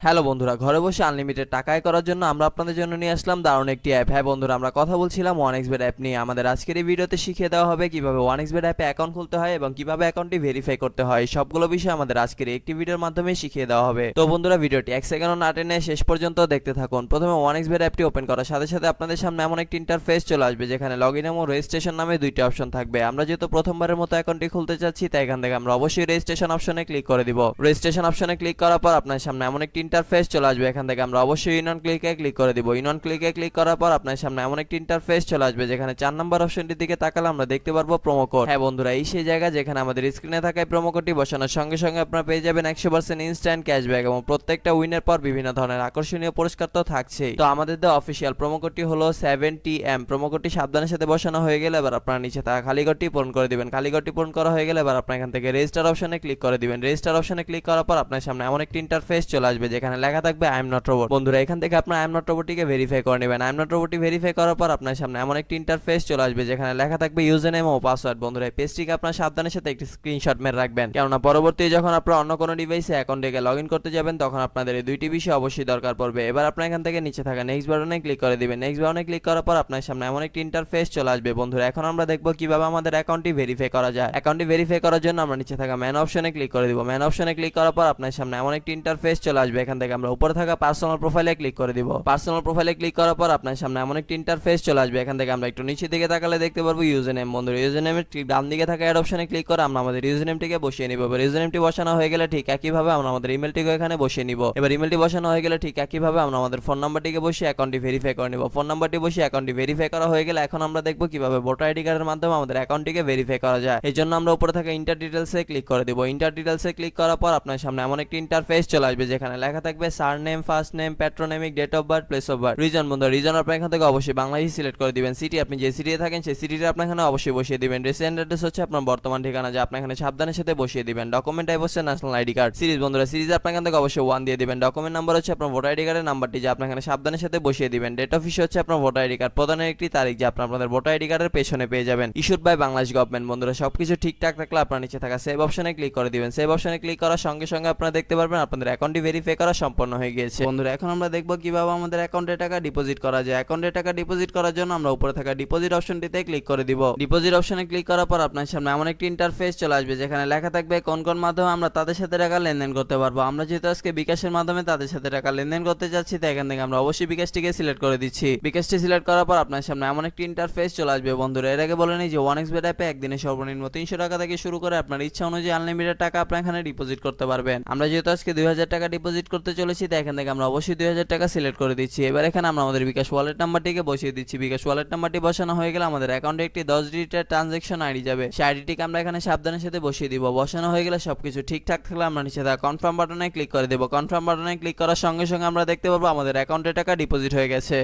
Hello বন্ধুরা, ঘরে বসে আনলিমিটেড টাকা আয় করার জন্য আমরা আপনাদের জন্য নিয়ে আসলাম দারুণ একটি অ্যাপ। হ্যাঁ বন্ধুরা, আমরা কথা বলছিলাম ওয়ানএক্সবেট অ্যাপ নিয়ে। আমাদের আজকের এই ভিডিওতে শিখিয়ে দেওয়া হবে কিভাবে ওয়ানএক্সবেট অ্যাপে অ্যাকাউন্ট খুলতে হয় এবং কিভাবে অ্যাকাউন্টটি ভেরিফাই করতে হয়। সবগুলো বিষয় আমাদের আজকের এই একটি ভিডিওর মাধ্যমে শিখিয়ে দেওয়া হবে। তো বন্ধুরা, ভিডিওটি এক সেকেন্ডও না টেনে শেষ পর্যন্ত দেখতে থাকুন। প্রথমে ওয়ানএক্সবেট অ্যাপটি ওপেন করার সাথে সাথে আপনাদের সামনে এমন একটি ইন্টারফেস চলে আসবে যেখানে লগইন এবং রেজিস্ট্রেশন নামে দুইটি অপশন থাকবে। আমরা যেহেতু প্রথমবারের মতো অ্যাকাউন্টটি খুলতে চাচ্ছি, তাই এখান থেকে আমরা অবশ্যই রেজিস্ট্রেশন অপশনে ক্লিক করে দিব। রেজিস্ট্রেশন অপশনে ক্লিক করার পর আপনার সামনে এমন একটি ইন্টারফেস চলে আসবে। এখান থেকে আমরা অবশ্যই ইনঅন ক্লিকে ক্লিক করে দিব। ইনঅন ক্লিকে ক্লিক করার পর আপনার সামনে এমন একটি ইন্টারফেস চলে আসবে যেখানে 4 নম্বর অপশনটির দিকে তাকালে আমরা দেখতে পারবো প্রোমো কোড। হ্যাঁ বন্ধুরা, এই সেই জায়গা যেখানে আমাদের স্ক্রিনে থাকা এই প্রোমো কোডটি বসানোর সঙ্গে সঙ্গে আপনারা পেয়ে যাবেন 100% ইনস্ট্যান্ট ক্যাশব্যাক এবং প্রত্যেকটা উইনের পর বিভিন্ন ধরনের আকর্ষণীয় পুরস্কার তো থাকছেই। তো আমাদের দেওয়া অফিসিয়াল প্রোমো কোডটি হলো 7TM। প্রোমো কোডটি সাবধানের সাথে বসানো হয়ে গেলে এবার আপনারা নিচে থাকা খালি ঘরটি পূরণ করে দিবেন। খালি ঘরটি পূরণ করা হয়ে গেলে এবার আপনারা এখান থেকে রেজিস্টার অপশনে ক্লিক করে দিবেন। রেজিস্টার অপশনে ক্লিক করার পর আপনার সামনে এমন একটি ইন্টারফেস চলে আসবে যেখানে লেখা থাকবে আই এম নট রোবট। বন্ধুরা, এখান থেকে আপনারা আই এম নট রোবটটিকে ভেরিফাই করে নেবেন। আই এম নট রোবটটি ভেরিফাই করার পর আপনার সামনে এমন একটি ইন্টারফেস চলে আসবে যেখানে লেখা থাকবে ইউজার নেম ও পাসওয়ার্ড। বন্ধুরা, এই পেজটিকে আপনারা সাবধানের সাথে একটি স্ক্রিনশট মেরে রাখবেন, কেননা পরবর্তী যখন আপনারা অন্য কোনো ডিভাইসে অ্যাকাউন্টে লগইন করতে যাবেন তখন আপনাদের এই দুইটি বিষয় অবশ্যই দরকার পড়বে। এবার আপনারা এখান থেকে নিচে থাকা নেক্সট বাটনে ক্লিক করে দিবেন। নেক্সট বাটনে ক্লিক করার পর আপনার সামনে এমন একটি ইন্টারফেস চলে আসবে। বন্ধুরা, এখন আমরা দেখব কিভাবে আমাদের অ্যাকাউন্টটি ভেরিফাই করা যায়। অ্যাকাউন্টটি ভেরিফাই করার জন্য আমরা নিচে থাকা ম্যান অপশনে ক্লিক করে দিব। ম্যান অপশনে ক্লিক করার পর আপনার সামনে এমন একটি ইন্টারফেস চলে আসবে। এখান থেকে আমরা উপরে থাকা পার্সোনাল প্রোফাইলে ক্লিক করে দিব। পার্সোনাল প্রোফাইলে ক্লিক করার পর আপনার সামনে এমন একটি ইন্টারফেস চলে আসবে। এখান থেকে আমরা একটু নিচের দিকে তাকালে দেখতে পারবো ইউজার নেম। বন্ধুরা, ইউজার নেমের ঠিক ডান দিকে থাকা অ্যাড অপশনে ক্লিক করে আমরা আমাদের ইউজার নেমটিকে বসিয়ে নিব। এবার ইউজার নেমটি বসানো হয়ে গেলে ঠিক একইভাবে আমরা আমাদের ইমেলটিকে এখানে বসিয়ে নিব। এবার ইমেলটি বসানো হয়ে গেলে ঠিক একইভাবে আমরা আমাদের ফোন নাম্বারটিকে বসিয়ে অ্যাকাউন্টটি ভেরিফাই করে নিব। ফোন নাম্বারটি বসিয়ে অ্যাকাউন্টটি ভেরিফাই করা হয়ে গেলে এখন আমরা দেখব কিভাবে ভোটার আইডি কার্ডের মাধ্যমে আমাদের অ্যাকাউন্টটিকে ভেরিফাই করা যায়। এই জন্য আমরা উপরে থাকা ইন্টার ডিটেলসে ক্লিক করে দিব। ইন্টার ডিটেলসে ক্লিক করার পর আপনার সামনে এমন একটি ইন্টারফেস চলে আসবে যেখানে লেখা থাকবে surname, first name, patronymic, date of birth, place of birth, reason. বন্ধুরা, রিজন আপনার এখান থেকে অবশ্যই বাংলাদেশ সিলেক্ট করে দিবেন। সিটি আপনি যে সিটিতে থাকেন সেই সিটিটা আপনার এখানে অবশ্যই বসিয়ে দিবেন। রেসিডেন্ট অ্যাড্রেস হচ্ছে আপনার বর্তমান ঠিকানা, যা আপনার এখানে সাবধানের সাথে বসিয়ে দিবেন। ডকুমেন্ট টাইপ হচ্ছে ন্যাশনাল আইডি কার্ড। সিরিজ, বন্ধুরা, সিরিজ আপনার এখান থেকে অবশ্যই 1 দিয়ে দিবেন। ডকুমেন্ট নাম্বার হচ্ছে আপনার ভোটার আইডি কার্ডের নাম্বারটি, যা আপনার এখানে সাবধানের সাথে বসিয়ে দিবেন। ডেট অফ ইস্যু হচ্ছে আপনার ভোটার আইডি কার্ড প্রদানের একটি তারিখ, যা আপনাদের ভোটার আইডি কার্ডের পেছনে পেয়ে যাবেন। Issued by Bangladesh government. বন্ধুরা, সবকিছু ঠিকঠাক থাকলে আপনার নিচে থাকা সেভ অপশনে ক্লিক করে দিবেন। সেভ অপশনে ক্লিক করার সঙ্গে সঙ্গে আপনারা দেখতে পারবেন আপনাদের অ্যাকাউন্টটি ভেরিফাই করা সম্পন্ন হয়ে গিয়েছে। বন্ধুরা, এখন আমরা দেখব কিভাবে আমাদের অ্যাকাউন্টে টাকা ডিপোজিট করা যায়। অ্যাকাউন্টে টাকা ডিপোজিট করার জন্য আমরা উপরে থাকা ডিপোজিট অপশনটিতে ক্লিক করে দিব। ডিপোজিট অপশনে ক্লিক করার পর আপনার সামনে এমন একটি ইন্টারফেস চলে আসবে যেখানে লেখা থাকবে কোন কোন মাধ্যমে আমরা তাদের সাথে টাকা লেনদেন করতে পারবো। আমরা যেহেতু আজকে বিকাশের মাধ্যমে তাদের সাথে টাকা লেনদেন করতে যাচ্ছি, তাই এখান থেকে আমরা অবশ্যই বিকাশটিকে সিলেক্ট করে দিচ্ছি। বিকাশটি সিলেক্ট করার পর আপনার সামনে এমন একটি ইন্টারফেস চলে আসবে। বন্ধুরা, এর আগে বলে নিই যে ওয়ানএক্সবেট অ্যাপে একদিনে সর্বনিম্ন 300 টাকা থেকে শুরু করে আপনার ইচ্ছা অনুযায়ী আনলিমিটেড টাকা আপনার এখানে ডিপোজিট করতে পারবেন। আমরা যেহেতু আজকে 2000 টাকা ডিপোজিট করতে চলেছি, তাই এখান থেকে আমরা অবশ্যই 2000 টাকা সিলেক্ট করে দিচ্ছি। এবার এখানে আমরা আমাদের বিকাশ ওয়ালেট নাম্বারটিকে বসিয়ে দিচ্ছি। বিকাশ ওয়ালেট নাম্বারটি বসানো হয়ে গেলে আমাদের অ্যাকাউন্টে একটি 10 ডিজিটের ট্রানজ্যাকশন আইডি যাবে। সেই আইডিটিকে আমরা এখানে সাবধানের সাথে বসিয়ে দিব। বসানো হয়ে গেলে সবকিছু ঠিকঠাক থাকলে আমরা নিচে থাকা কনফার্ম বাটনে ক্লিক করে দেব। কনফার্ম বাটনে ক্লিক করার সঙ্গে সঙ্গে আমরা দেখতে পাবো আমাদের অ্যাকাউন্টে টাকা ডিপোজিট হয়ে গেছে।